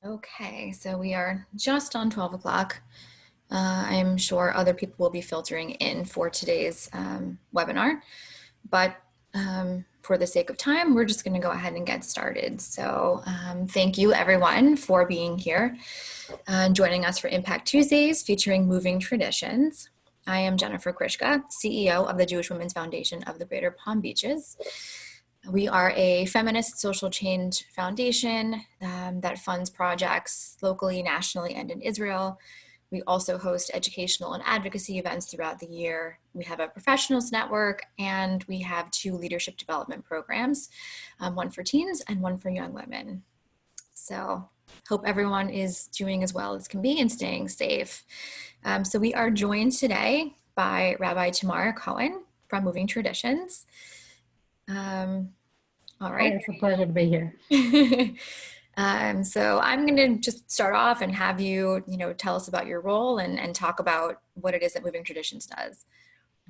Okay, so we are just on 12 o'clock. I'm sure other people will be filtering in for today's webinar, but for the sake of time, we're just going to go ahead and get started. So thank you everyone for being here and joining us for Impact Tuesdays featuring Moving Traditions. I am Jennifer Krishka, CEO of the Jewish Women's Foundation of the Greater Palm Beaches. We are a feminist social change foundation that funds projects locally, nationally, and in Israel. We also host educational and advocacy events throughout the year. We have a professionals network, and we have 2 leadership development programs, one for teens and one for young women. So hope everyone is doing as well as can be and staying safe. So we are joined today by Rabbi Tamara Cohen from Moving Traditions. All right. It's a pleasure to be here. So I'm going to just start off and have you, tell us about your role and talk about what it is that Moving Traditions does.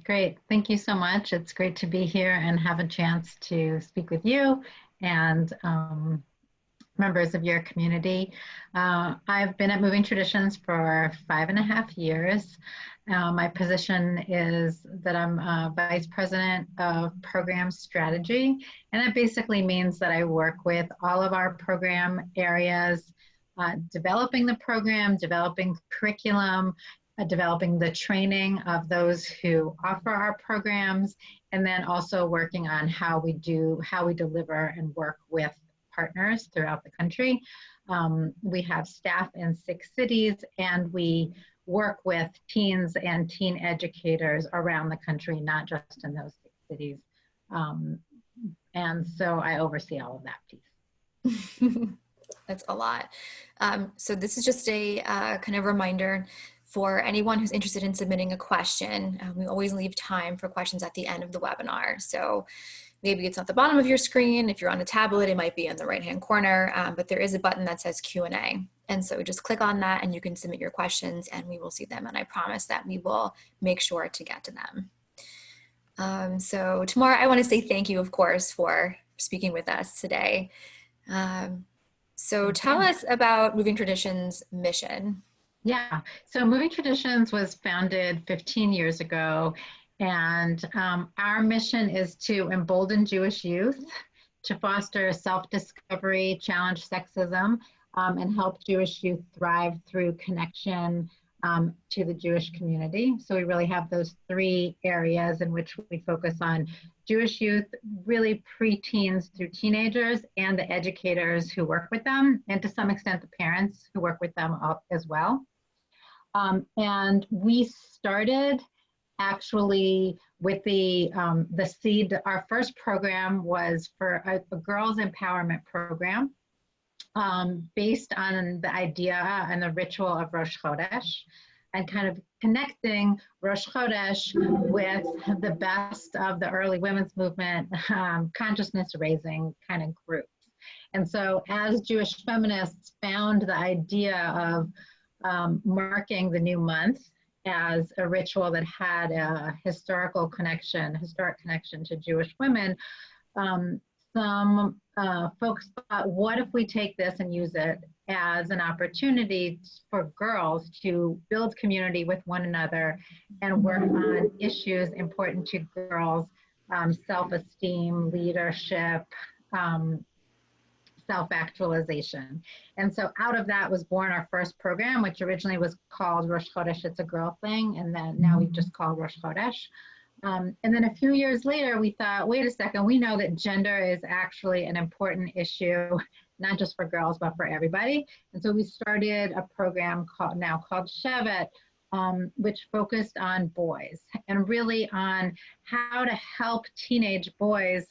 Great. Thank you so much. It's great to be here and have a chance to speak with you and members of your community. I've been at Moving Traditions for 5.5 years. My position is that I'm Vice President of Program Strategy, and that basically means that I work with all of our program areas, developing the program, developing curriculum, developing the training of those who offer our programs, and then also working on how we deliver and work with partners throughout the country. We have staff in 6 cities, and we work with teens and teen educators around the country, not just in those 6 cities. And so I oversee all of that piece. That's a lot. So this is just a kind of reminder for anyone who's interested in submitting a question. We always leave time for questions at the end of the webinar. So maybe it's at the bottom of your screen. If you're on a tablet, it might be in the right-hand corner, but there is a button that says Q&A. And so just click on that and you can submit your questions and we will see them. And I promise that we will make sure to get to them. So Tamara, I want to say thank you, of course, for speaking with us today. So tell us about Moving Traditions' mission. Yeah, so Moving Traditions was founded 15 years ago. And our mission is to embolden Jewish youth, to foster self-discovery, challenge sexism, and help Jewish youth thrive through connection to the Jewish community. So we really have those 3 areas in which we focus on Jewish youth, really preteens through teenagers, and the educators who work with them, and to some extent the parents who work with them as well. And we started actually with the seed. Our first program was for a girls empowerment program based on the idea and the ritual of Rosh Chodesh, and kind of connecting Rosh Chodesh with the best of the early women's movement consciousness raising kind of groups. And so as Jewish feminists found the idea of marking the new month as a ritual that had a historic connection to Jewish women, some folks thought, what if we take this and use it as an opportunity for girls to build community with one another and work on issues important to girls, self-esteem, leadership, self-actualization. And so out of that was born our first program, which originally was called Rosh Chodesh, It's a Girl Thing, and then now we just call Rosh Chodesh. And then a few years later, we thought, wait a second, we know that gender is actually an important issue, not just for girls, but for everybody. And so we started a program called Shevet, which focused on boys and really on how to help teenage boys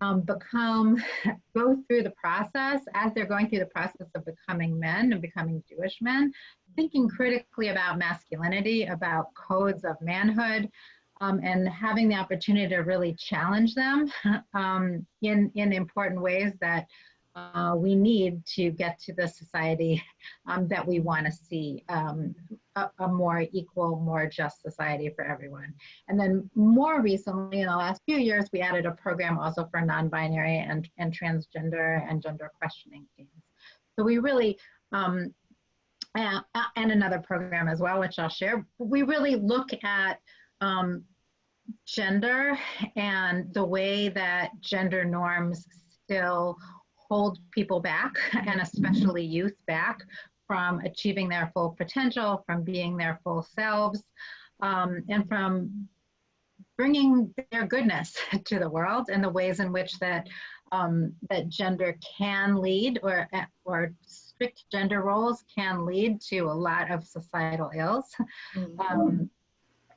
go through the process, as they're going through the process of becoming men and becoming Jewish men, thinking critically about masculinity, about codes of manhood, and having the opportunity to really challenge them in important ways that we need to get to the society that we want to see, a more equal, more just society for everyone. And then more recently, in the last few years, we added a program also for non-binary and transgender and gender questioning teams. So we really um, and another program as well, which I'll share. We really look at gender and the way that gender norms still hold people back, and especially youth back, from achieving their full potential, from being their full selves, and from bringing their goodness to the world, and the ways in which that that gender can lead, or strict gender roles can lead to a lot of societal ills,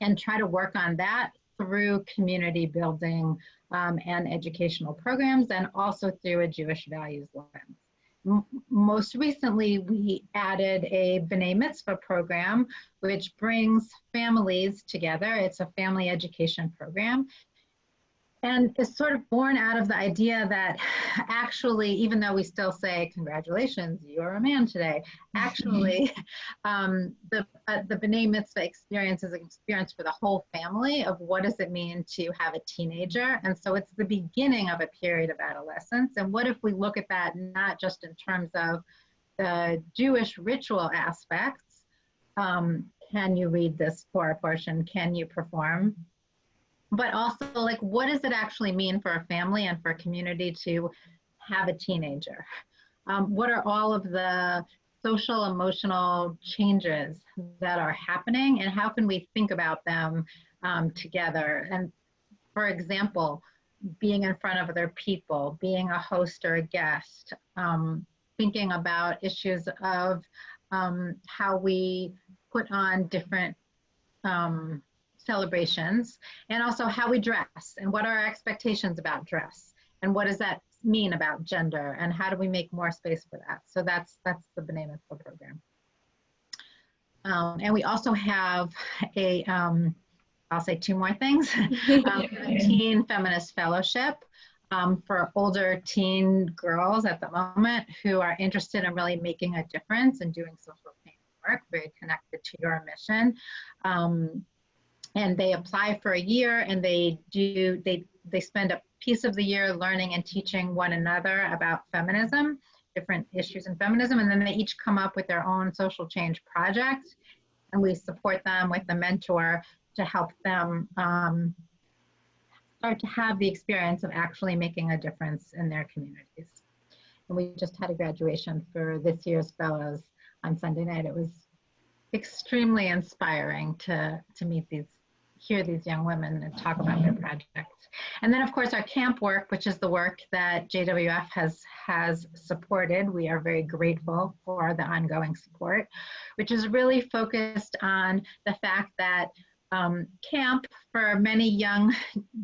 and try to work on that through community building and educational programs, and also through a Jewish values lens. Most recently, we added a B'nai Mitzvah program, which brings families together. It's a family education program. And it's sort of born out of the idea that actually, even though we still say, congratulations, you're a man today, actually, the B'nai Mitzvah experience is an experience for the whole family of what does it mean to have a teenager. And so it's the beginning of a period of adolescence. And what if we look at that not just in terms of the Jewish ritual aspects, can you read this Torah portion, can you perform? But also, like, what does it actually mean for a family and for a community to have a teenager? What are all of the social, emotional changes that are happening, and how can we think about them together? And for example, being in front of other people, being a host or a guest, thinking about issues of how we put on different celebrations, and also how we dress, and what are our expectations about dress, and what does that mean about gender, and how do we make more space for that? So that's the B'nai Mitzvah program. And we also have a, I'll say two more things, a Teen Feminist Fellowship for older teen girls at the moment who are interested in really making a difference and doing social change work, very connected to your mission. And they apply for a year, and they spend a piece of the year learning and teaching one another about feminism, different issues in feminism, and then they each come up with their own social change project, and we support them with a mentor to help them start to have the experience of actually making a difference in their communities. And we just had a graduation for this year's fellows on Sunday night. It was extremely inspiring to hear these young women and talk about their projects. And then, of course, our camp work, which is the work that JWF has supported. We are very grateful for the ongoing support, which is really focused on the fact that camp for many young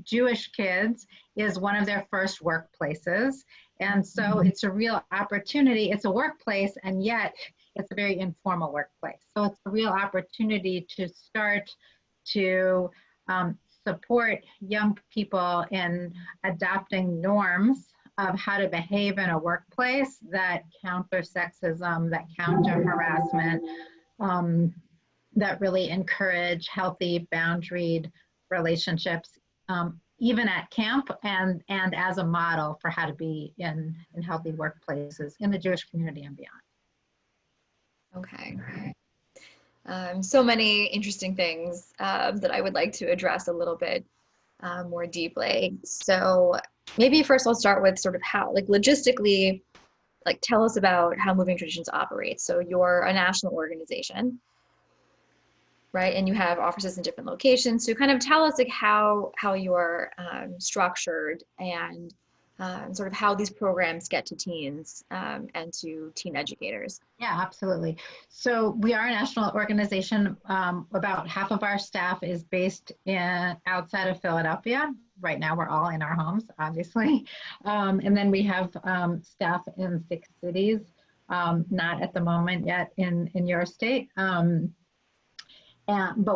Jewish kids is one of their first workplaces. And so it's a real opportunity. It's a workplace, and yet it's a very informal workplace. So it's a real opportunity to start to support young people in adopting norms of how to behave in a workplace that counter sexism, that counter harassment, that really encourage healthy, boundaried relationships, even at camp, and as a model for how to be in healthy workplaces in the Jewish community and beyond. Okay. So many interesting things that I would like to address a little bit more deeply. So maybe first I'll start with sort of how, like, logistically, like, tell us about how Moving Traditions operates. So you're a national organization, right? And you have offices in different locations. So kind of tell us, like, how you're structured, and sort of how these programs get to teens and to teen educators. Yeah, absolutely. So we are a national organization. About half of our staff is based outside of Philadelphia. Right now, we're all in our homes, obviously. And then we have staff in 6 cities, not at the moment yet in your state. But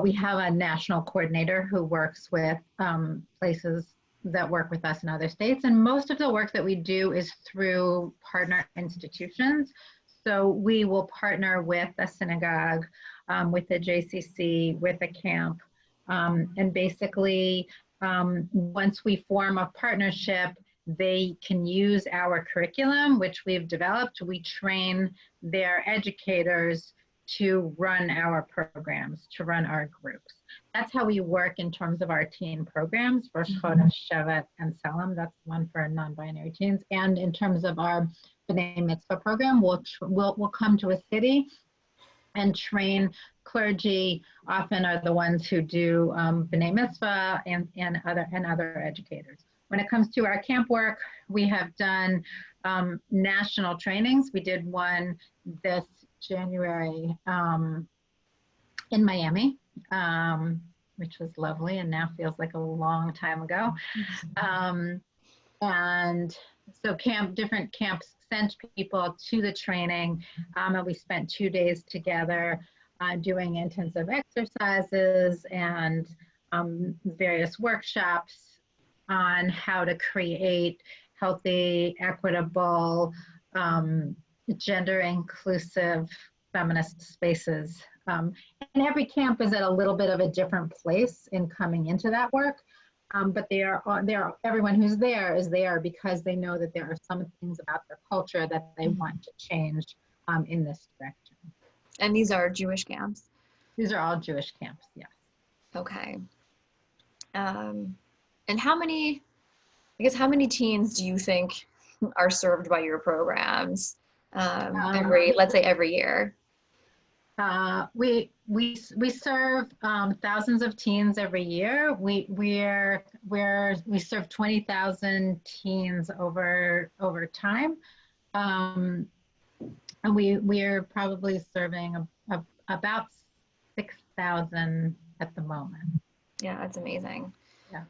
we have a national coordinator who works with places that work with us in other states. And most of the work that we do is through partner institutions. So we will partner with a synagogue, with the JCC, with a camp. And basically, once we form a partnership, they can use our curriculum, which we've developed. We train their educators to run our programs, to run our groups. That's how we work in terms of our teen programs, Rosh Chodesh, Shevat, and Salem. That's one for non-binary teens. And in terms of our B'nai Mitzvah program, we'll come to a city and train clergy. Often are the ones who do B'nai Mitzvah and other educators. When it comes to our camp work, we have done national trainings. We did one this January in Miami, which was lovely and now feels like a long time ago. And so different camps sent people to the training, and we spent 2 days together doing intensive exercises and various workshops on how to create healthy, equitable, gender inclusive feminist spaces. And every camp is at a little bit of a different place in coming into that work. But everyone who's there is there because they know that there are some things about their culture that they want to change in this direction. And these are Jewish camps? These are all Jewish camps, yes. Okay. And how many teens do you think are served by your programs let's say every year? We serve thousands of teens every year. We serve 20,000 teens over time, and we're probably serving about 6,000 at the moment. Yeah, that's amazing. Yeah.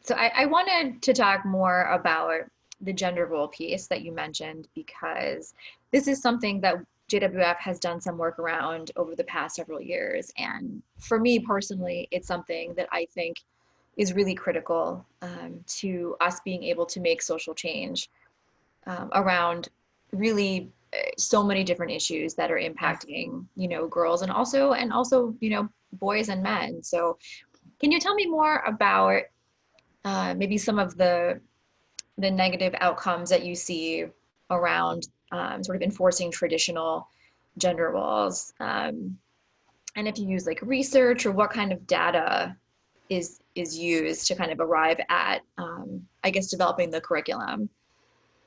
So I wanted to talk more about the gender role piece that you mentioned, because this is something that JWF has done some work around over the past several years. And for me personally, it's something that I think is really critical to us being able to make social change around really so many different issues that are impacting, girls and also, boys and men. So can you tell me more about maybe some of the negative outcomes that you see around sort of enforcing traditional gender roles, and if you use like research or what kind of data is used to kind of arrive at, I guess, developing the curriculum?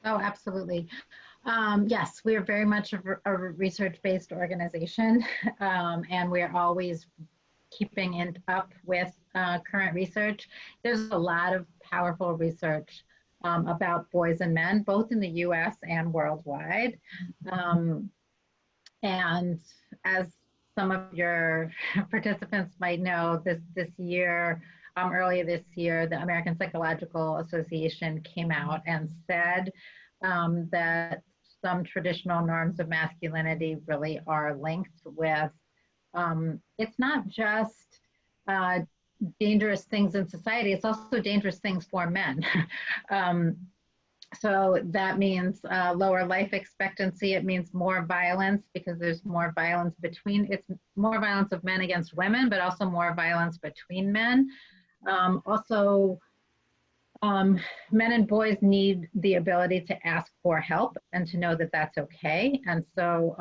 Oh, absolutely. Yes, we are very much a research-based organization, and we're always keeping up with current research. There's a lot of powerful research about boys and men, both in the US and worldwide. And as some of your participants might know, this year, earlier this year, the American Psychological Association came out and said that some traditional norms of masculinity really are linked with, it's not just dangerous things in society, it's also dangerous things for men. So that means lower life expectancy. It means more violence because there's more violence it's more violence of men against women, but also more violence between men. Also, men and boys need the ability to ask for help and to know that that's okay. And so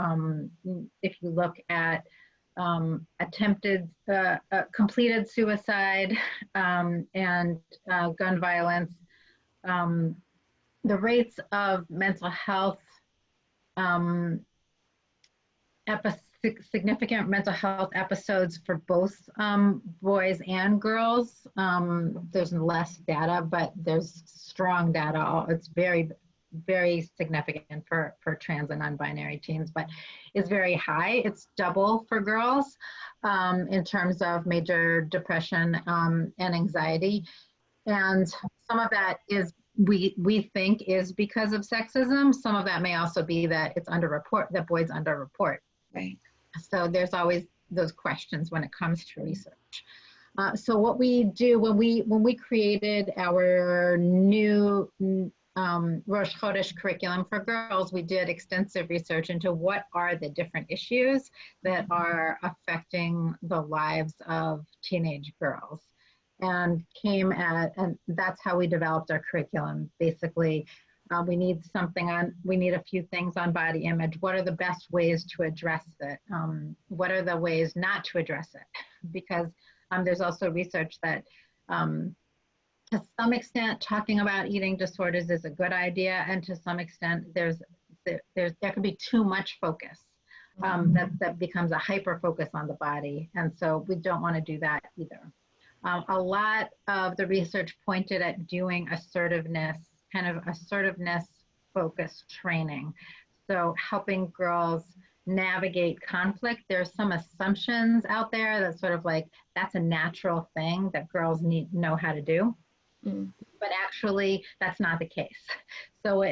if you look at completed suicide and gun violence, the rates of mental health, significant mental health episodes for both boys and girls, there's less data, but there's strong data. It's very, very significant for trans and non-binary teens, but it's very high. It's double for girls in terms of major depression and anxiety. And some of that is we think is because of sexism. Some of that may also be that it's that boys underreport. Right. So there's always those questions when it comes to research. So what we do when we created our new Rosh Chodesh curriculum for girls, we did extensive research into what are the different issues that are affecting the lives of teenage girls. and and that's how we developed our curriculum. Basically, we need a few things on body image. What are the best ways to address it? What are the ways not to address it? Because there's also research that to some extent, talking about eating disorders is a good idea, and to some extent, there can be too much focus. That becomes a hyper focus on the body, and so we don't want to do that either. A lot of the research pointed at doing assertiveness focused training. So helping girls navigate conflict. There's some assumptions out there that sort of like, that's a natural thing that girls know how to do. But actually, that's not the case. So,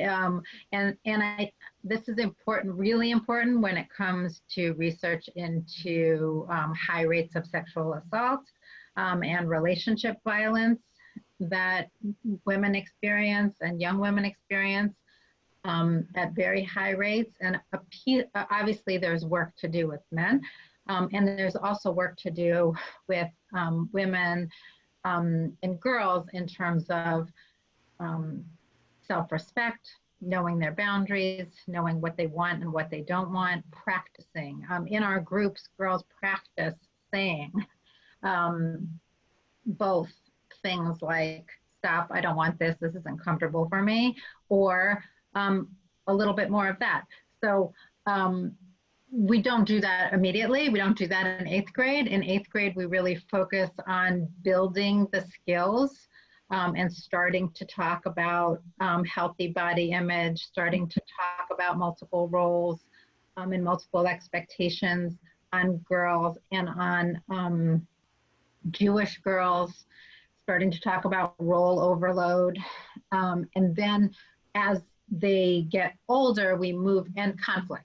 this is important, really important when it comes to research into high rates of sexual assault and relationship violence that women experience and young women experience at very high rates. And obviously, there's work to do with men, and there's also work to do with women and girls in terms of self-respect, knowing their boundaries, knowing what they want and what they don't want, practicing. In our groups, girls practice saying both things like, stop, I don't want this isn't comfortable for me, or a little bit more of that. So we don't do that immediately. We don't do that in 8th grade. In 8th grade, we really focus on building the skills and starting to talk about healthy body image, starting to talk about multiple roles and multiple expectations on girls and on Jewish girls, starting to talk about role overload. And then as they get older, we move and conflict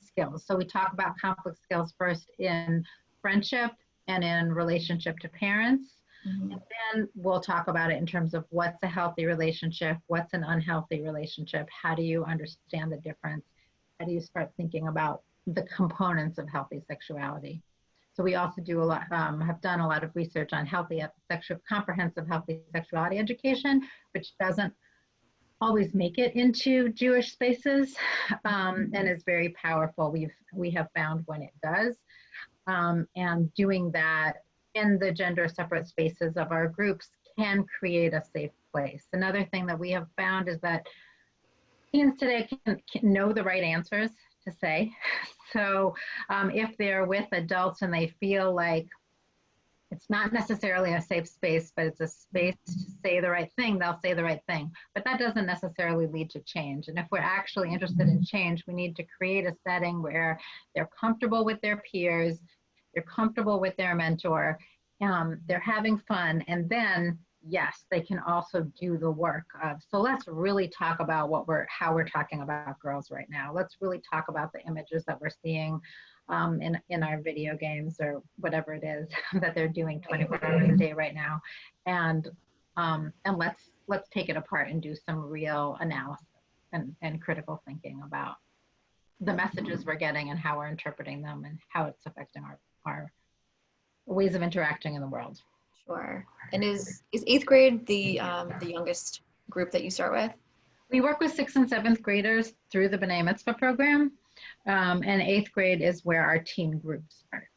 skills. So we talk about conflict skills first in friendship and in relationship to parents. And then we'll talk about it in terms of what's a healthy relationship, what's an unhealthy relationship, how do you understand the difference, how do you start thinking about the components of healthy sexuality. So we also do a lot, have done a lot of research on comprehensive healthy sexuality education, which doesn't always make it into Jewish spaces and is very powerful. We have found when it does, and doing that in the gender separate spaces of our groups can create a safe place. Another thing that we have found is that teens today can know the right answers to say. So if they're with adults and they feel like it's not necessarily a safe space, but it's a space to say the right thing, they'll say the right thing. But that doesn't necessarily lead to change. And if we're actually interested in change, we need to create a setting where they're comfortable with their peers, they're comfortable with their mentor, they're having fun, and then, yes, they can also do the work of, so let's really talk about how we're talking about girls right now. Let's really talk about the images that we're seeing in our video games or whatever it is that they're doing 24 hours a day right now. And let's take it apart and do some real analysis and critical thinking about the messages we're getting and how we're interpreting them and how it's affecting our ways of interacting in the world. Sure. And is 8th grade the youngest group that you start with? We work with 6th and 7th graders through the B'nai Mitzvah program. And 8th grade is where our teen groups are.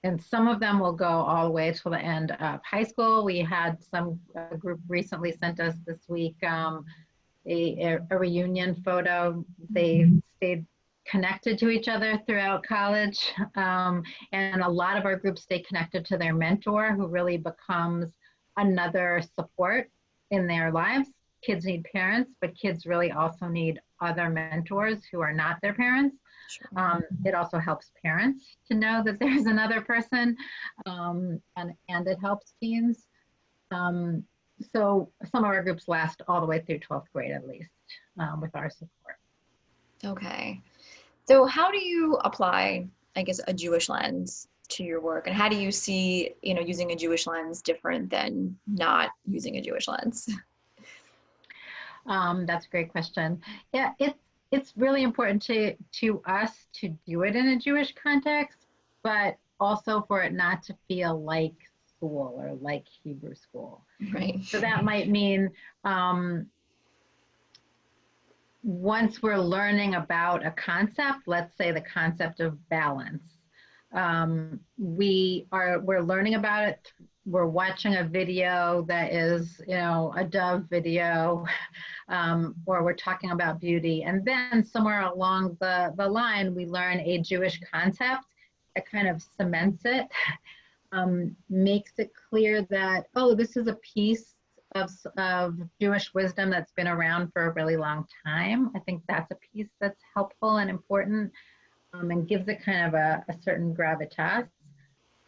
And some of them will go all the way till the end of high school. We had a group recently sent us this week a reunion photo. They stayed connected to each other throughout college. And a lot of our groups stay connected to their mentor, who really becomes another support in their lives. Kids need parents, but kids really also need other mentors who are not their parents. Sure. It also helps parents to know that there's another person, and it helps teens. So some of our groups last all the way through 12th grade, at least, with our support. Okay. So how do you apply, I guess, a Jewish lens to your work? And how do you see, using a Jewish lens different than not using a Jewish lens? That's a great question. Yeah, it's really important to us to do it in a Jewish context, but also for it not to feel like school or like Hebrew school. Right. So that might mean once we're learning about a concept, let's say the concept of balance, we're learning about it. We're watching a video that is, a dove video, or we're talking about beauty. And then somewhere along the line, we learn a Jewish concept that kind of cements it, makes it clear that, oh, this is a piece of Jewish wisdom that's been around for a really long time. I think that's a piece that's helpful and important, and gives it kind of a certain gravitas.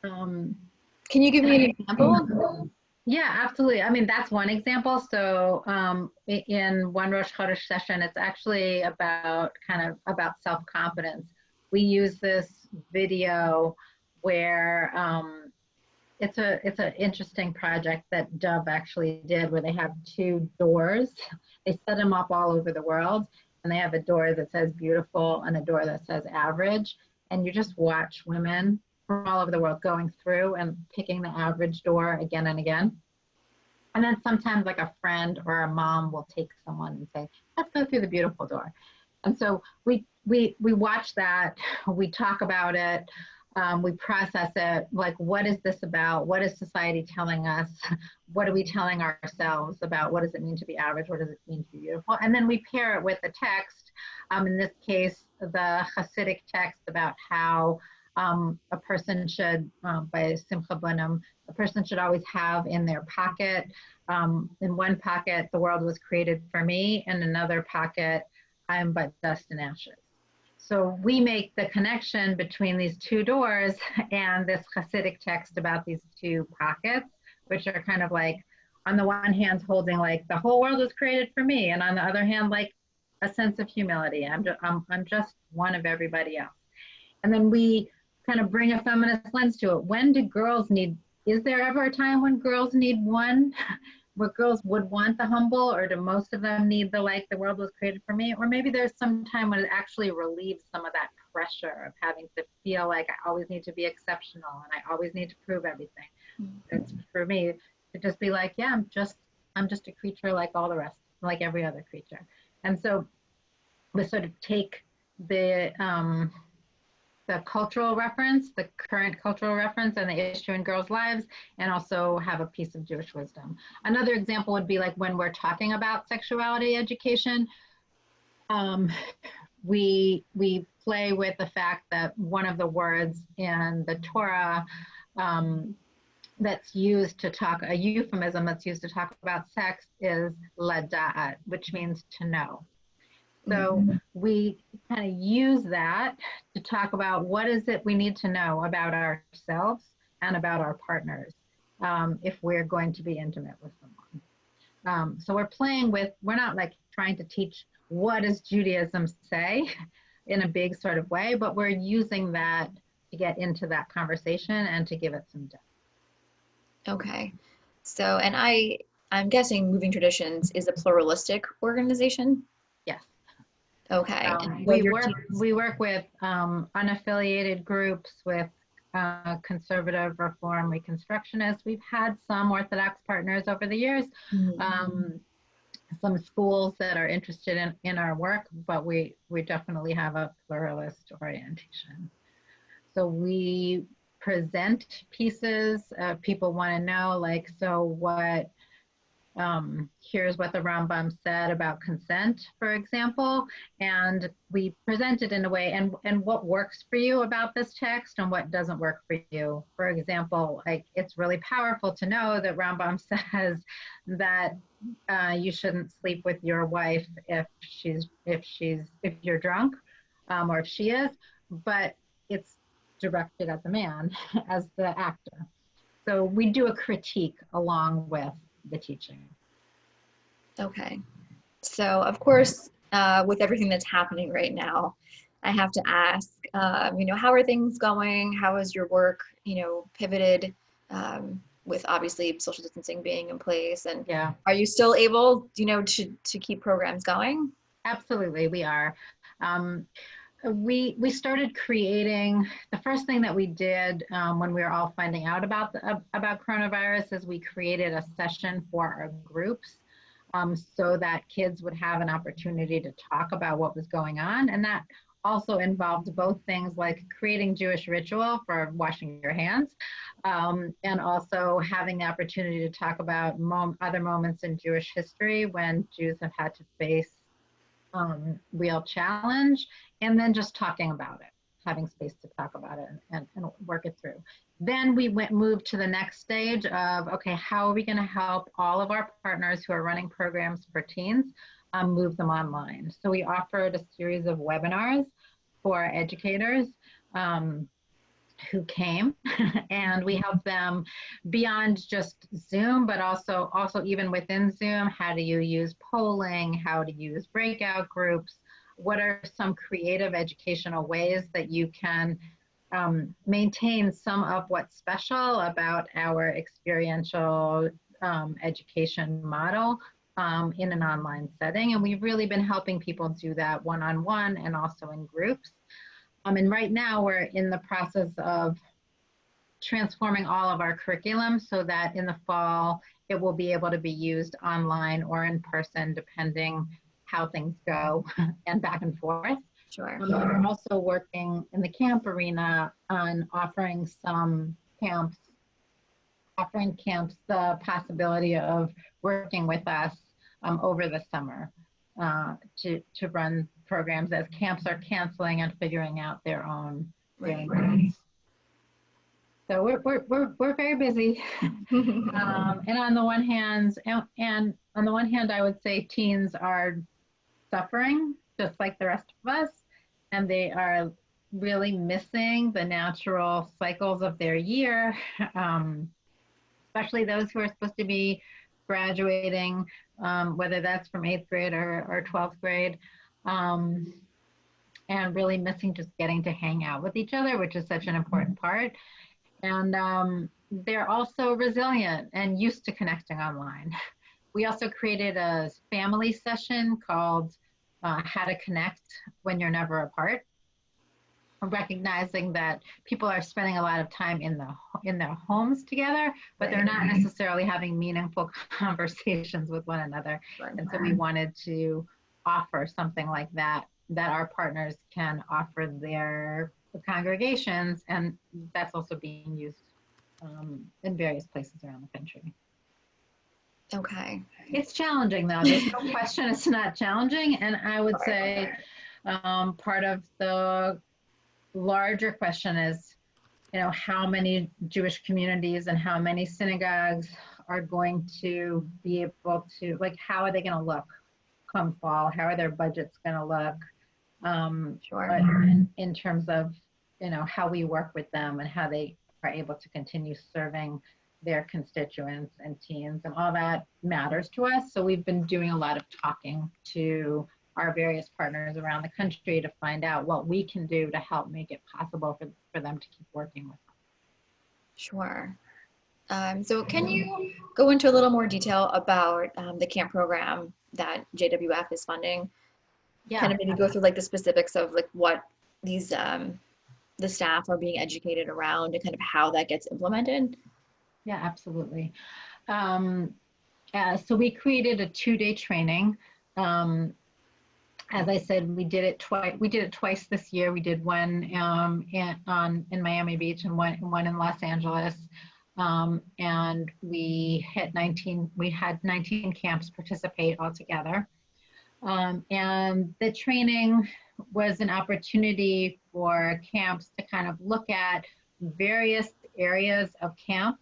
Can you give me an example? Yeah, absolutely. I mean, that's one example. So in one Rosh Chodesh session, it's actually about self-confidence. We use this video where it's an interesting project that Dove actually did, where they have two doors. They set them up all over the world, and they have a door that says beautiful and a door that says average. And you just watch women from all over the world going through and picking the average door again and again. And then sometimes like a friend or a mom will take someone and say, let's go through the beautiful door. And so we watch that, we talk about it, we process it, like, what is this about? What is society telling us? What are we telling ourselves about what does it mean to be average? What does it mean to be beautiful? And then we pair it with the text, in this case, the Hasidic text about how a person should, by Simcha Bunim, a person should always have in their pocket, in one pocket, the world was created for me, in another pocket, I'm but dust and ashes. So we make the connection between these two doors and this Hasidic text about these two pockets, which are kind of like, on the one hand, holding like the whole world was created for me, and on the other hand, like a sense of humility. I'm just one of everybody else. And then we kind of bring a feminist lens to it. When do girls need? Is there ever a time when girls need one? Where girls would want the humble, or do most of them need the world was created for me? Or maybe there's some time when it actually relieves some of that pressure of having to feel like I always need to be exceptional and I always need to prove everything. It's for me to just be like, yeah, I'm just a creature like all the rest, like every other creature. And so we sort of take the cultural reference, the current cultural reference and the issue in girls' lives, and also have a piece of Jewish wisdom. Another example would be like when we're talking about sexuality education, we play with the fact that one of the words in the Torah that's used to talk, a euphemism that's used to talk about sex is lada'at, which means to know. So we kind of use that to talk about what is it we need to know about ourselves and about our partners, if we're going to be intimate with someone. So we're not like trying to teach what does Judaism say in a big sort of way, but we're using that to get into that conversation and to give it some depth. Okay. So, and I'm guessing Moving Traditions is a pluralistic organization. Yes. Okay. We work with unaffiliated groups, with conservative, reform, reconstructionists. We've had some Orthodox partners over the years, some schools that are interested in our work, but we definitely have a pluralist orientation. So we present pieces. People want to know, like, so what, here's what the Rambam said about consent, for example, and we present it in a way, and what works for you about this text and what doesn't work for you. For example, like, it's really powerful to know that Rambam says that you shouldn't sleep with your wife if you're drunk, or if she is, but it's directed at the man as the actor. So we do a critique along with the teaching. Okay. So, of course, with everything that's happening right now, I have to ask, how are things going? How has your work, pivoted, with obviously social distancing being in place? And yeah, are you still able, to keep programs going? Absolutely, we are. we started creating, the first thing that we did when we were all finding out about coronavirus is we created a session for our groups, so that kids would have an opportunity to talk about what was going on. And that also involved both things like creating Jewish ritual for washing your hands, and also having the opportunity to talk about other moments in Jewish history when Jews have had to face real challenge, and then just talking about it, having space to talk about it and work it through. Then we moved to the next stage of, okay, how are we going to help all of our partners who are running programs for teens move them online? So we offered a series of webinars for educators who came, and we help them beyond just Zoom, but also even within Zoom. How do you use polling? How to use breakout groups? What are some creative educational ways that you can maintain some of what's special about our experiential education model in an online setting? And we've really been helping people do that one-on-one and also in groups. And right now we're in the process of transforming all of our curriculum so that in the fall it will be able to be used online or in person, depending how things go and back and forth. Sure. We're also working in the camp arena on offering camps the possibility of working with us over the summer to run programs as camps are canceling and figuring out their own needs. So we're very busy. And on the one hand, I would say teens are suffering just like the rest of us, and they are really missing the natural cycles of their year, especially those who are supposed to be graduating, whether that's from 8th grade or 12th grade, and really missing just getting to hang out with each other, which is such an important part. And they're also resilient and used to connecting online. We also created a family session called How to Connect When You're Never Apart, recognizing that people are spending a lot of time in their homes together, but they're not necessarily having meaningful conversations with one another. And so we wanted to offer something like that our partners can offer their congregations, and that's also being used in various places around the country. Okay. It's challenging though. There's no question it's not challenging. And I would say part of the larger question is, how many Jewish communities and how many synagogues are going to be able to, how are they going to look come fall? How are their budgets going to look? In terms of, how we work with them and how they are able to continue serving their constituents and teens, and all that matters to us. So we've been doing a lot of talking to our various partners around the country to find out what we can do to help make it possible for them to keep working with us. Sure. So can you go into a little more detail about the camp program that JWF is funding? Yeah. Kind of maybe go through the specifics of what these the staff are being educated around and kind of how that gets implemented. Yeah, absolutely. So we created a 2-day training. As I said, we did it twice this year. We did one in Miami Beach and one in Los Angeles. And we had 19 camps participate altogether. And the training was an opportunity for camps to kind of look at various areas of camp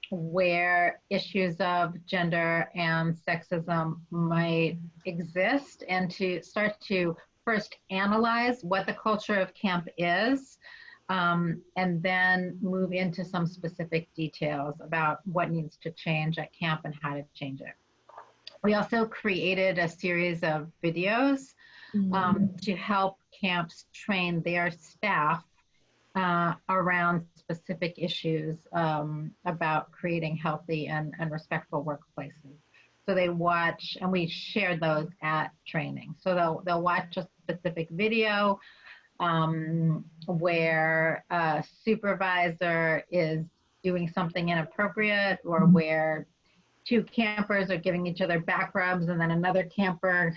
where issues of gender and sexism might exist, and to start to first analyze what the culture of camp is, and then move into some specific details about what needs to change at camp and how to change it. We also created a series of videos to help camps train their staff around specific issues about creating healthy and respectful workplaces. So they watch, and we share those at training. So they'll watch a specific video where a supervisor is doing something inappropriate, or where two campers are giving each other back rubs, and then another counselor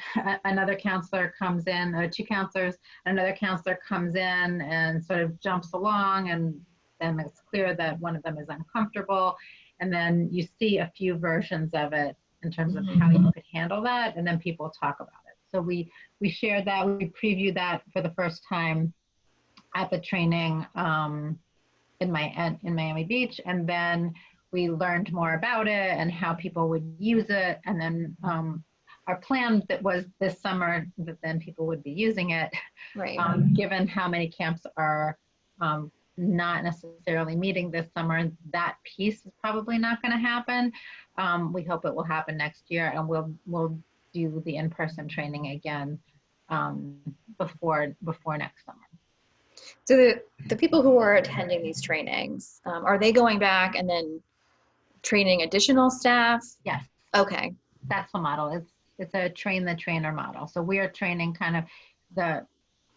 comes in, or two counselors, another counselor comes in and sort of jumps along, and then it's clear that one of them is uncomfortable. And then you see a few versions of it in terms of how you could handle that, and then people talk about it. So we shared that, we previewed that for the first time at the training in Miami Beach, and then we learned more about it and how people would use it. And then our plan that was this summer that then people would be using it, Right. Given how many camps are not necessarily meeting this summer, that piece is probably not going to happen. We hope it will happen next year, and we'll do the in-person training again before next summer. So the people who are attending these trainings, are they going back and then training additional staff? Yes. Okay. That's the model. It's a train the trainer model. So we are training kind of the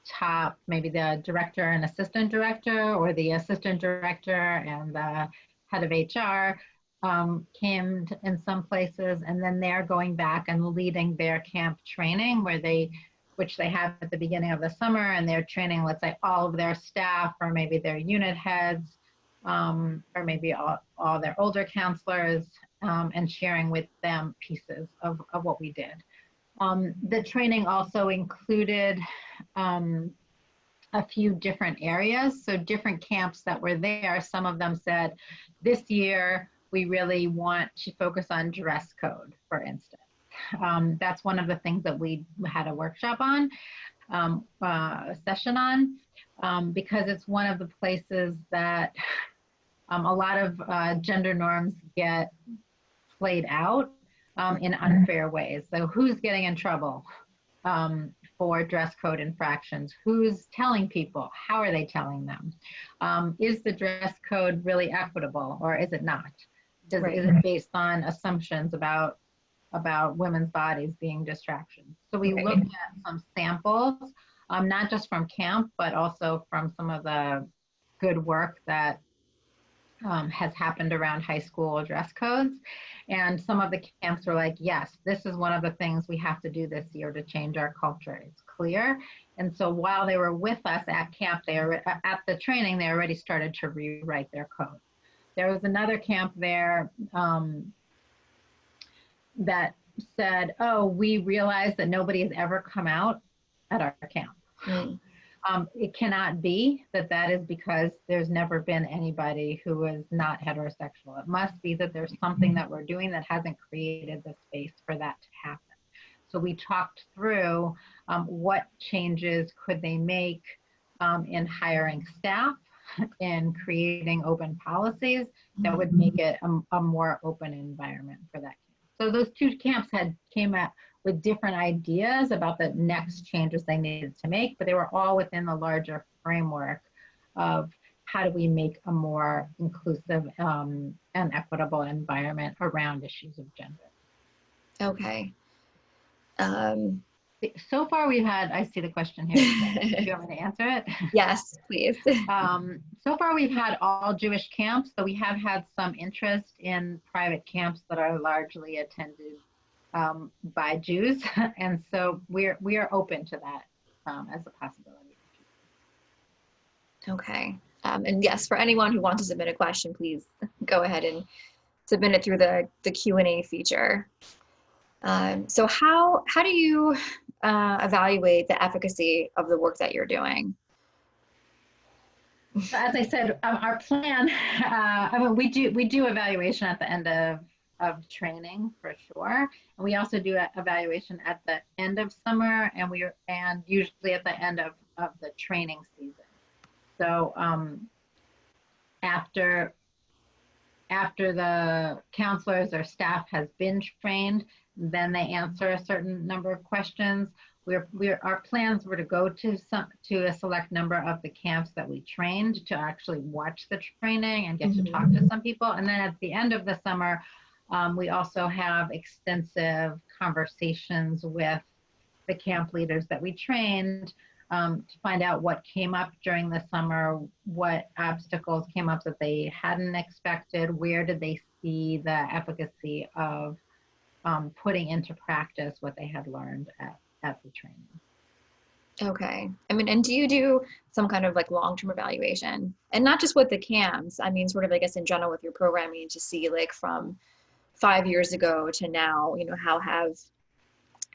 top, maybe the director and assistant director, or the assistant director and the head of HR came in some places, and then they're going back and leading their camp training which they have at the beginning of the summer, and they're training, let's say, all of their staff, or maybe their unit heads, or maybe all their older counselors, and sharing with them pieces of what we did. The training also included a few different areas. So different camps that were there, some of them said, this year, we really want to focus on dress code, for instance. That's one of the things that we had a workshop on, a session on, because it's one of the places that a lot of gender norms get played out in unfair ways. So who's getting in trouble for dress code infractions? Who's telling people? How are they telling them? Is the dress code really equitable, or is it not? Is it based on assumptions about women's bodies being distractions? So we looked at some samples, not just from camp, but also from some of the good work that has happened around high school dress codes. And some of the camps were like, yes, this is one of the things we have to do this year to change our culture. It's clear. And so while they were with us at camp, at the training, they already started to rewrite their code. There was another camp there that said, oh, we realized that nobody has ever come out at our camp. It cannot be that is because there's never been anybody who is not heterosexual. It must be that there's something that we're doing that hasn't created the space for that to happen. So we talked through what changes could they make in hiring staff, in creating open policies that would make it a more open environment for that camp. So those two camps came up with different ideas about the next changes they needed to make, but they were all within the larger framework of how do we make a more inclusive and equitable environment around issues of gender. Okay. So far we've had, I see the question here. Do you want me to answer it? Yes, please. So far we've had all Jewish camps, so we have had some interest in private camps that are largely attended by Jews, and so we are open to that as a possibility. Okay. And yes, for anyone who wants to submit a question, please go ahead and submit it through the Q&A feature. So how do you evaluate the efficacy of the work that you're doing? As I said, our plan, we do evaluation at the end of training for sure, and we also do an evaluation at the end of summer, and usually at the end of the training season. So after the counselors or staff has been trained, then they answer a certain number of questions. Our plans were to go to a select number of the camps that we trained to actually watch the training and get to talk to some people. And then at the end of the summer, We also have extensive conversations with the camp leaders that we trained to find out what came up during the summer, what obstacles came up that they hadn't expected, where did they see the efficacy of putting into practice what they had learned at the training. Okay. I mean, and do you do some kind of like long-term evaluation? And not just with the camps, I mean, sort of, I guess, in general with your programming to see like from 5 years ago to now, how have,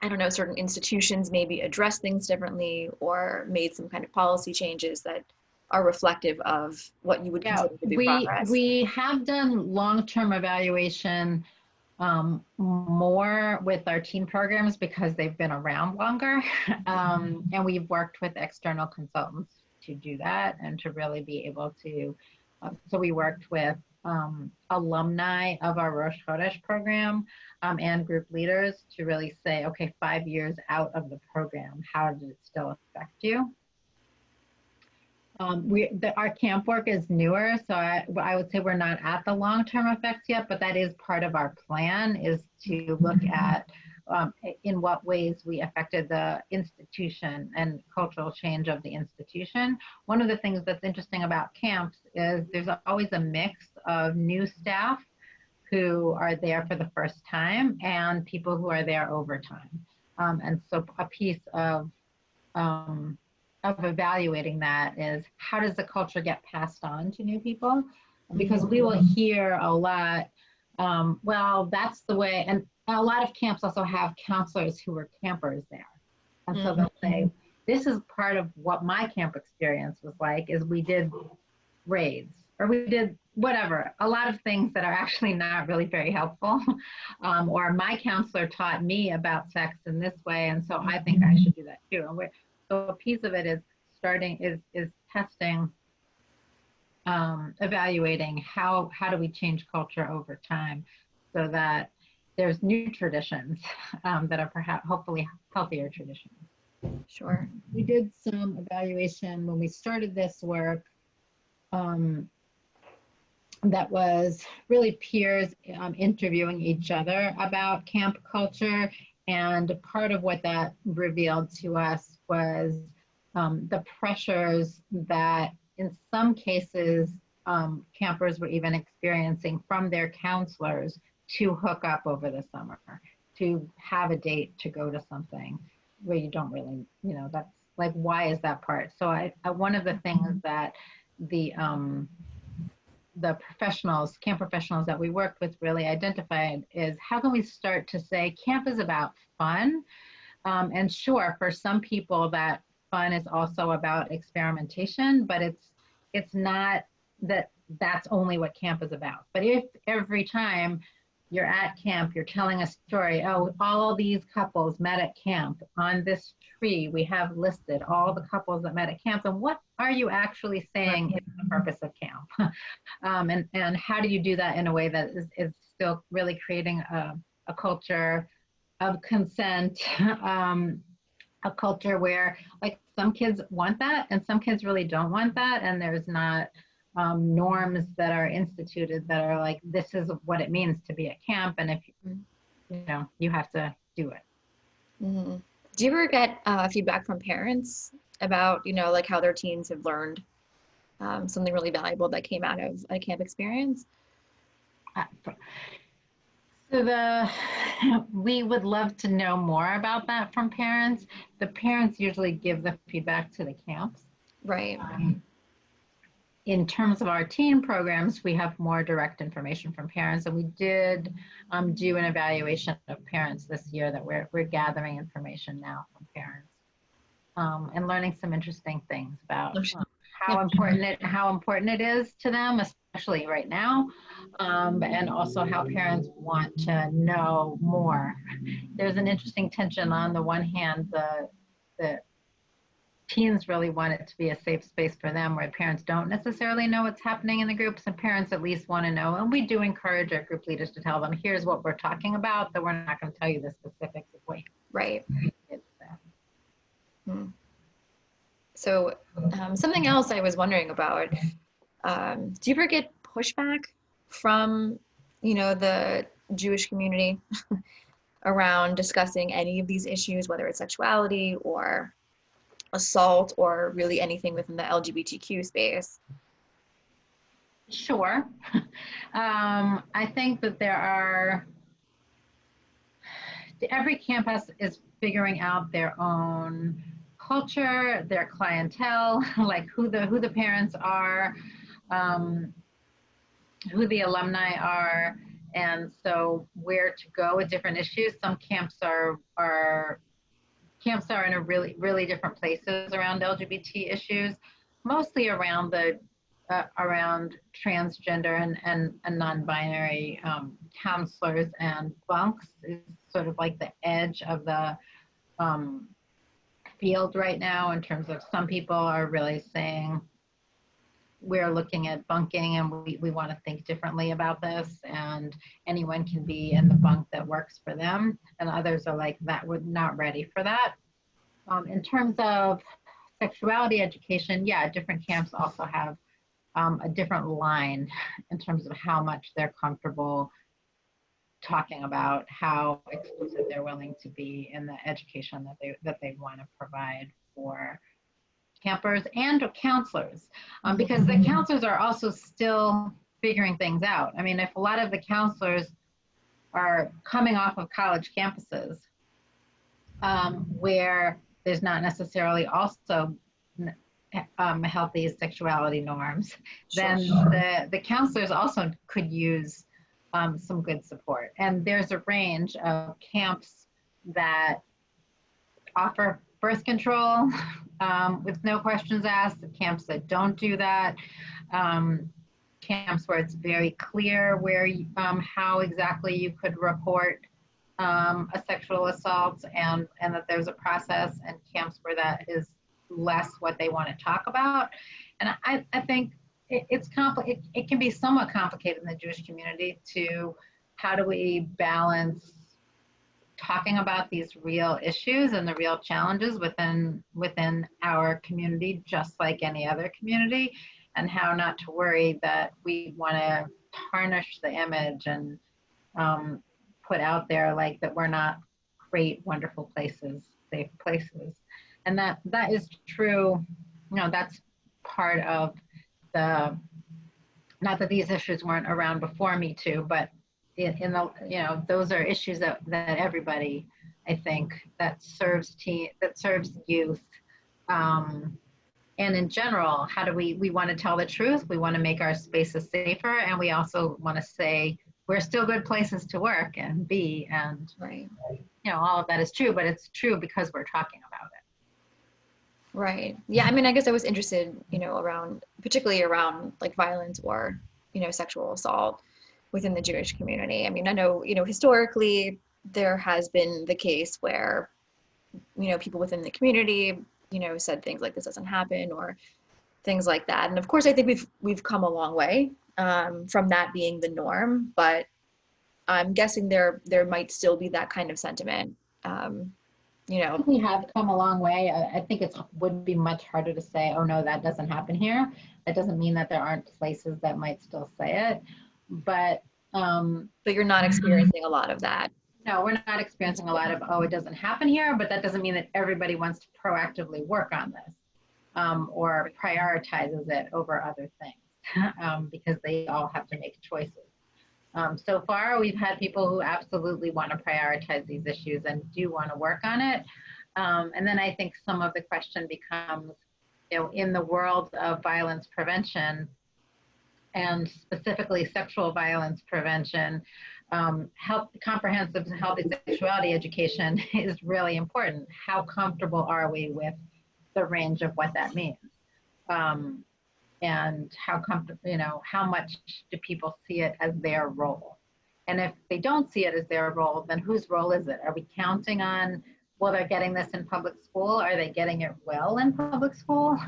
I don't know, certain institutions maybe addressed things differently or made some kind of policy changes that are reflective of what you would Yeah, consider to be we progress? we have done long-term evaluation more with our teen programs because they've been around longer. And we've worked with external consultants to do that and to really be able to. So we worked with alumni of our Rosh Chodesh program and group leaders to really say, okay, 5 years out of the program, how does it still affect you? Our camp work is newer, so I would say we're not at the long-term effects yet, but that is part of our plan, is to look at in what ways we affected the institution and cultural change of the institution. One of the things that's interesting about camps is there's always a mix of new staff who are there for the first time and people who are there over time. And so a piece of evaluating that is, how does the culture get passed on to new people? Because we will hear a lot, well, that's the way, and a lot of camps also have counselors who were campers there. And so they'll say, this is part of what my camp experience was like, is we did raids or we did whatever, a lot of things that are actually not really very helpful. Or my counselor taught me about sex in this way, and so I think I should do that too. And so a piece of it is testing, evaluating how do we change culture over time so that there's new traditions that are perhaps hopefully healthier traditions. Sure. We did some evaluation when we started this work that was really peers interviewing each other about camp culture. And part of what that revealed to us was the pressures that in some cases campers were even experiencing from their counselors to hook up over the summer, to have a date, to go to something where you don't really, that's like, why is that part? So one of the things that the professionals, camp professionals that we worked with really identified is, how can we start to say camp is about fun? And sure, for some people that fun is also about experimentation, but it's not that that's only what camp is about. But if every time you're at camp, you're telling a story, oh, all these couples met at camp. On this tree, we have listed all the couples that met at camp. And what are you actually saying is the purpose of camp? And how do you do that in a way that is still really creating a culture of consent, a culture where, like, some kids want that and some kids really don't want that. And there's not norms that are instituted that are like, this is what it means to be at camp, and if you have to do it. Mm-hmm. Do you ever get feedback from parents about like how their teens have learned something really valuable that came out of a camp experience? So we would love to know more about that from parents. The parents usually give the feedback to the camps. Right. In terms of our teen programs, we have more direct information from parents, and we did do an evaluation of parents this year that we're gathering information now from parents and learning some interesting things about how important it is to them, especially right now, and also how parents want to know more. There's an interesting tension. On the one hand, the teens really want it to be a safe space for them, where parents don't necessarily know what's happening in the groups, and parents at least want to know. And we do encourage our group leaders to tell them, here's what we're talking about, that we're not going to tell you the specifics of what right. it's there. So something else I was wondering about, do you ever get pushback from, the Jewish community around discussing any of these issues, whether it's sexuality or assault or really anything within the LGBTQ space? Sure. I think that every campus is figuring out their own culture, their clientele, like who the parents are, um, who the alumni are, and so where to go with different issues. Some camps are in a really different places around LGBT issues, mostly around transgender and non-binary counselors, and bunks is sort of like the edge of the um, field right now, in terms of some people are really saying we're looking at bunking and we want to think differently about this, and anyone can be in the bunk that works for them, and others are like that, we're not ready for that. In terms of sexuality education, yeah, different camps also have a different line in terms of how much they're comfortable talking about, how explicit they're willing to be in the education that they want to provide for campers and counselors, because the counselors are also still figuring things out. I mean, if a lot of the counselors are coming off of college campuses, where there's not necessarily also healthy sexuality norms, then the counselors also could use some good support. And there's a range of camps that offer birth control with no questions asked, the camps that don't do that, camps where it's very clear where how exactly you could report a sexual assault, and that there's a process, and camps where that is less what they want to talk about. And I think it can be somewhat complicated in the Jewish community to how do we balance talking about these real issues and the real challenges within our community, just like any other community, and how not to worry that we want to tarnish the image and put out there like that we're not great, wonderful places, safe places. And that is true. That's part of the, not that these issues weren't around before Me Too, but in the, those are issues that everybody, I think, that serves youth. And in general, how do we want to tell the truth? We want to make our spaces safer, and we also want to say we're still good places to work and be, and Right. All of that is true, but it's true because we're talking about it. Right. Yeah. I mean, I guess I was interested, particularly around like violence or, sexual assault within the Jewish community. I mean, I know, historically there has been the case where, people within the community, said things like this doesn't happen or things like that. And of course, I think we've come a long way from that being the norm, but I'm guessing there might still be that kind of sentiment. We have come a long way. I think it would be much harder to say, oh no, that doesn't happen here. That doesn't mean that there aren't places that might still say it, but you're not experiencing a lot of that. No, we're not experiencing a lot of, oh, it doesn't happen here, but that doesn't mean that everybody wants to proactively work on this or prioritizes it over other things because they all have to make choices. So far, we've had people who absolutely want to prioritize these issues and do want to work on it. And then I think some of the question becomes, in the world of violence prevention, and specifically sexual violence prevention, comprehensive healthy sexuality education is really important. How comfortable are we with the range of what that means? And how comfortable, how much do people see it as their role? And if they don't see it as their role, then whose role is it? Are we counting on, well, they're getting this in public school? Are they getting it well in public school?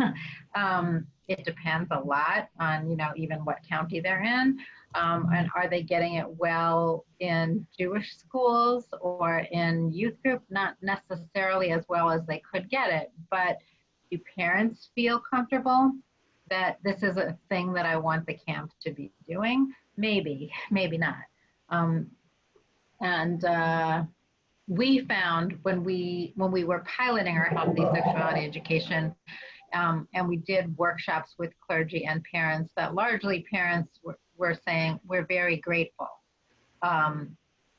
It depends a lot on, even what county they're in. And are they getting it well in Jewish schools or in youth group? Not necessarily as well as they could get it, but do parents feel comfortable that this is a thing that I want the camp to be doing? Maybe, maybe not. And we found when we were piloting our healthy sexuality education, and we did workshops with clergy and parents, that largely parents were saying, we're very grateful.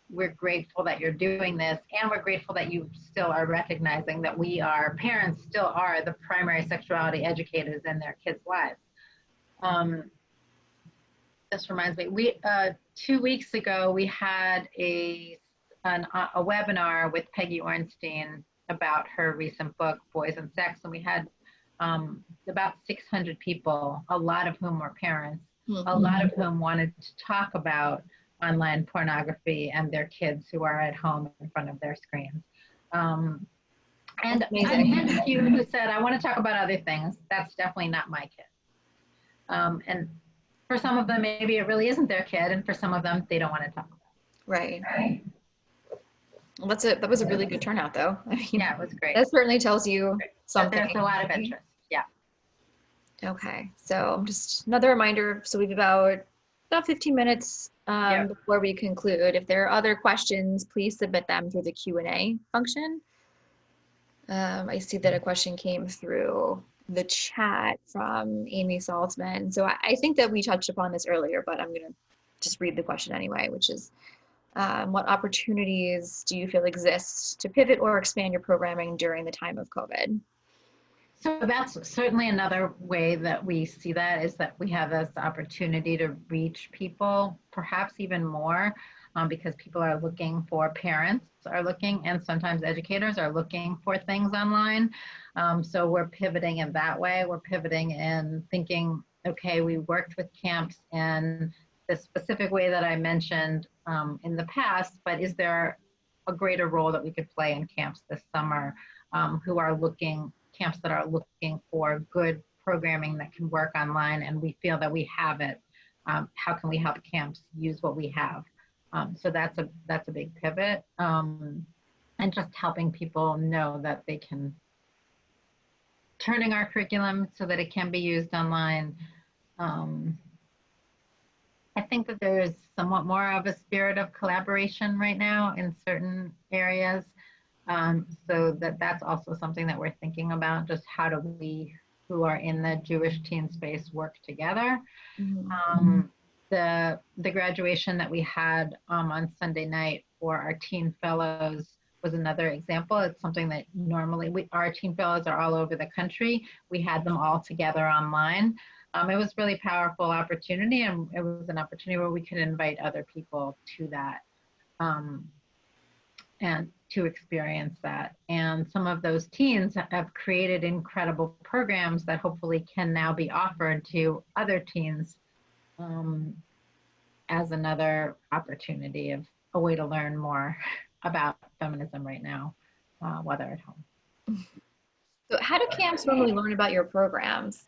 We're grateful that you're doing this, and we're grateful that you still are recognizing that parents still are the primary sexuality educators in their kids' lives. This reminds me, 2 weeks ago, we had a webinar with Peggy Ornstein about her recent book, Boys and Sex, and we had about 600 people, a lot of whom were parents, a lot of whom wanted to talk about online pornography and their kids who are at home in front of their screens. And I've met a few who said, I want to talk about other things. That's definitely not my kid. And for some of them, maybe it really isn't their kid, and for some of them, they don't want to talk about it. Right. Well, that was a really good turnout, though. I mean, yeah, it was great. That certainly tells you something. But there's a lot of interest. Yeah. Okay, so just another reminder. So we've about 15 minutes before we conclude. If there are other questions, please submit them through the Q&A function. I see that a question came through the chat from Amy Saltzman. So I think that we touched upon this earlier, but I'm going to just read the question anyway, which is, what opportunities do you feel exist to pivot or expand your programming during the time of COVID? So that's certainly another way that we see that, is that we have this opportunity to reach people, perhaps even more, because people are looking for, parents are looking, and sometimes educators are looking for things online. So we're pivoting in that way. We're pivoting in thinking, okay, we worked with camps in the specific way that I mentioned in the past, but is there a greater role that we could play in camps this summer camps that are looking for good programming that can work online, and we feel that we have it. How can we help camps use what we have? So that's a big pivot, and just helping people know that they can, turning our curriculum so that it can be used online. I think that there is somewhat more of a spirit of collaboration right now in certain areas. So that's also something that we're thinking about, just how do we, who are in the Jewish teen space, work together. The graduation that we had on Sunday night for our teen fellows was another example. It's something that normally our teen fellows are all over the country. We had them all together online. It was really powerful opportunity, and it was an opportunity where we could invite other people to that. And to experience that. And some of those teens have created incredible programs that hopefully can now be offered to other teens as another opportunity of a way to learn more about feminism right now while they're at home. So how do camps normally learn about your programs?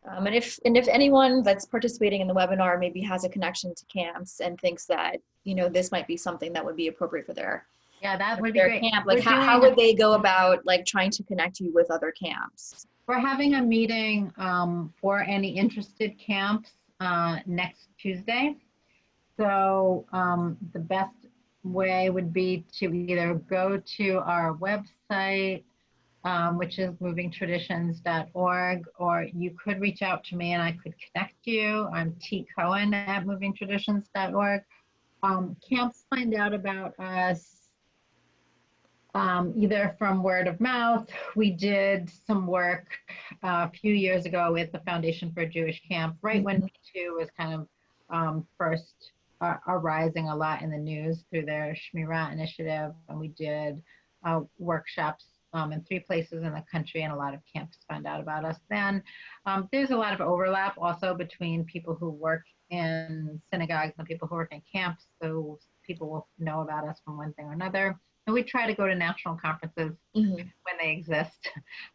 And if anyone that's participating in the webinar maybe has a connection to camps and thinks that, this might be something that would be appropriate for that would be great. Camp, like how would they go about trying to connect you with other camps? We're having a meeting for any interested camps next Tuesday. So the best way would be to either go to our website, which is movingtraditions.org, or you could reach out to me and I could connect you. I'm tcohen@movingtraditions.org. Camps find out about us either from word of mouth. We did some work a few years ago with the Foundation for a Jewish Camp, right when Me Too was kind of first arising a lot in the news through their Shmira initiative. And we did workshops in 3 places in the country, and a lot of camps found out about us then. There's a lot of overlap also between people who work in synagogues and people who work in camps, so people will know about us from one thing or another. And we try to go to national conferences when they exist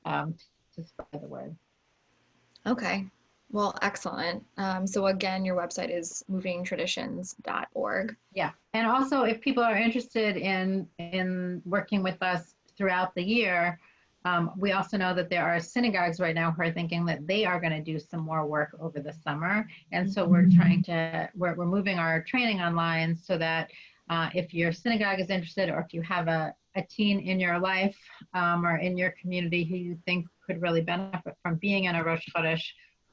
to spread the word. Okay, well, excellent. So again, your website is movingtraditions.org. Yeah, and also if people are interested in working with us throughout the year, we also know that there are synagogues right now who are thinking that they are going to do some more work over the summer. And so we're moving our training online so that if your synagogue is interested, or if you have a teen in your life or in your community who you think could really benefit from being in a Rosh Chodesh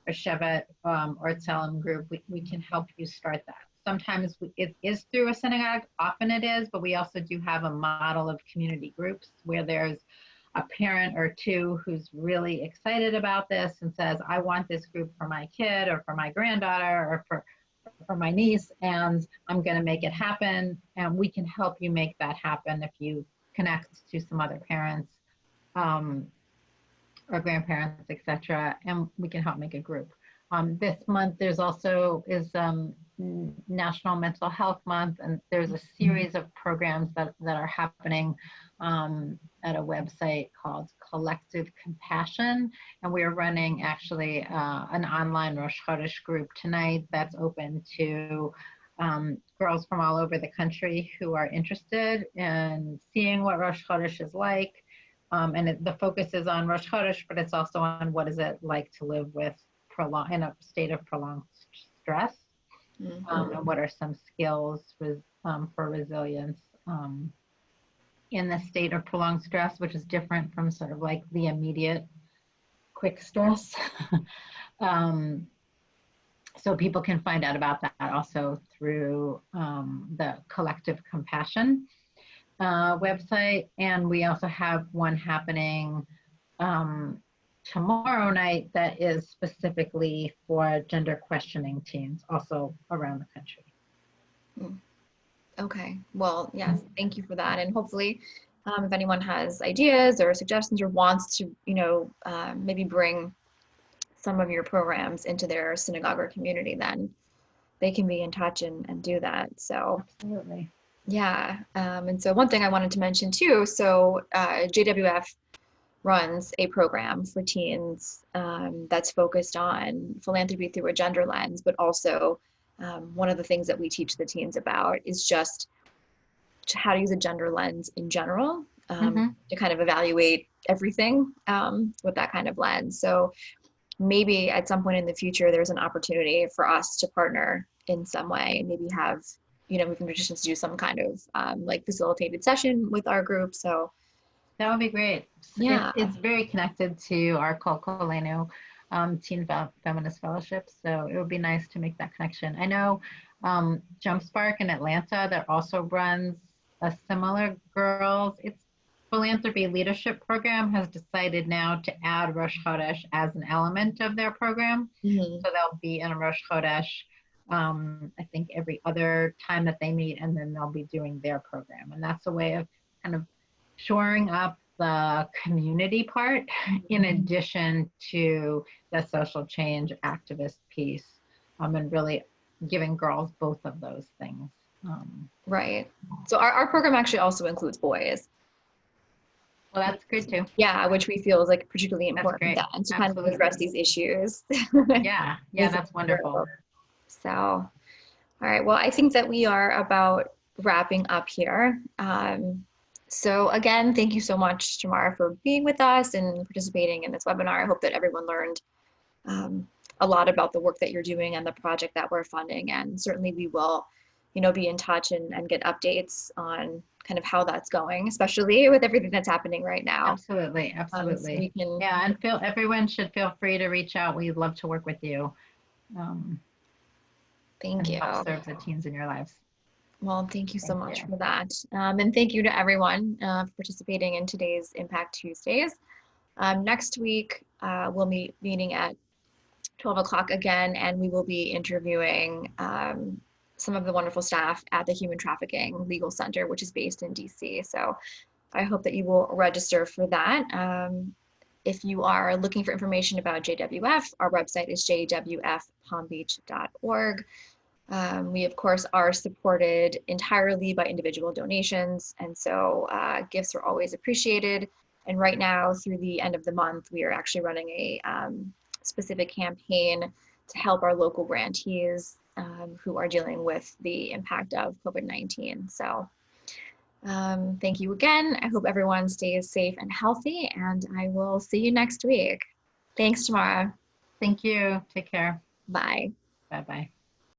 or Shevet or Tzelem group, we can help you start that. Sometimes it is through a synagogue, often it is, but we also do have a model of community groups where there's a parent or two who's really excited about this and says, I want this group for my kid or for my granddaughter or for my niece, and I'm going to make it happen. And we can help you make that happen if you connect to some other parents or grandparents, etc. And we can help make a group. This month, there's also National Mental Health Month, and there's a series of programs that are happening at a website called Collective Compassion. And we're running actually an online Rosh Chodesh group tonight that's open to girls from all over the country who are interested in seeing what Rosh Chodesh is like. And the focus is on Rosh Chodesh, but it's also on what is it like to live with in a state of prolonged stress, and what are some skills for resilience in the state of prolonged stress, which is different from sort of like the immediate quick stress. So people can find out about that also through the Collective Compassion website. And we also have one happening tomorrow night that is specifically for gender questioning teens, also around the country. Okay, well, yes, thank you for that. And hopefully, if anyone has ideas or suggestions or wants to, maybe bring some of your programs into their synagogue or community, then they can be in touch and do that. So absolutely. Yeah. And so one thing I wanted to mention too, so JWF runs a program for teens that's focused on philanthropy through a gender lens, but also one of the things that we teach the teens about is just how to use a gender lens in general to kind of evaluate everything with that kind of lens. So maybe at some point in the future, there's an opportunity for us to partner in some way, maybe have, we can just do some kind of like facilitated session with our group. So that would be great. Yeah. It's very connected to our Kol Kolenu Teen Feminist Fellowship. So it would be nice to make that connection. I know Jump Spark in Atlanta that also runs a similar girls. It's philanthropy leadership program has decided now to add Rosh Chodesh as an element of their program. So they'll be in a Rosh Chodesh, I think every other time that they meet, and then they'll be doing their program. And that's a way of kind of shoring up the community part in addition to the social change activist piece, and really giving girls both of those things. Right. So our program actually also includes boys. Well, that's good too. Yeah, which we feel is like particularly important then to kind of address these issues. Yeah, that's wonderful. So, all right. Well, I think that we are about wrapping up here. So again, thank you so much, Tamara, for being with us and participating in this webinar. I hope that everyone learned a lot about the work that you're doing and the project that we're funding. And certainly we will, be in touch and get updates on kind of how that's going, especially with everything that's happening right now. Absolutely. So yeah, and everyone should feel free to reach out. We'd love to work with you. Thank you. Help serve the teens in your lives. Well, thank you so much for that. And thank you to everyone for participating in today's Impact Tuesdays. Next week, we'll be meeting at 12 o'clock again, and we will be interviewing some of the wonderful staff at the Human Trafficking Legal Center, which is based in DC. So I hope that you will register for that. If you are looking for information about JWF, our website is jwfpalmbeach.org. We, of course, are supported entirely by individual donations, and so gifts are always appreciated. And right now, through the end of the month, we are actually running a specific campaign to help our local grantees who are dealing with the impact of COVID-19. So thank you again. I hope everyone stays safe and healthy, and I will see you next week. Thanks, Tamara. Thank you. Take care. Bye. Bye-bye.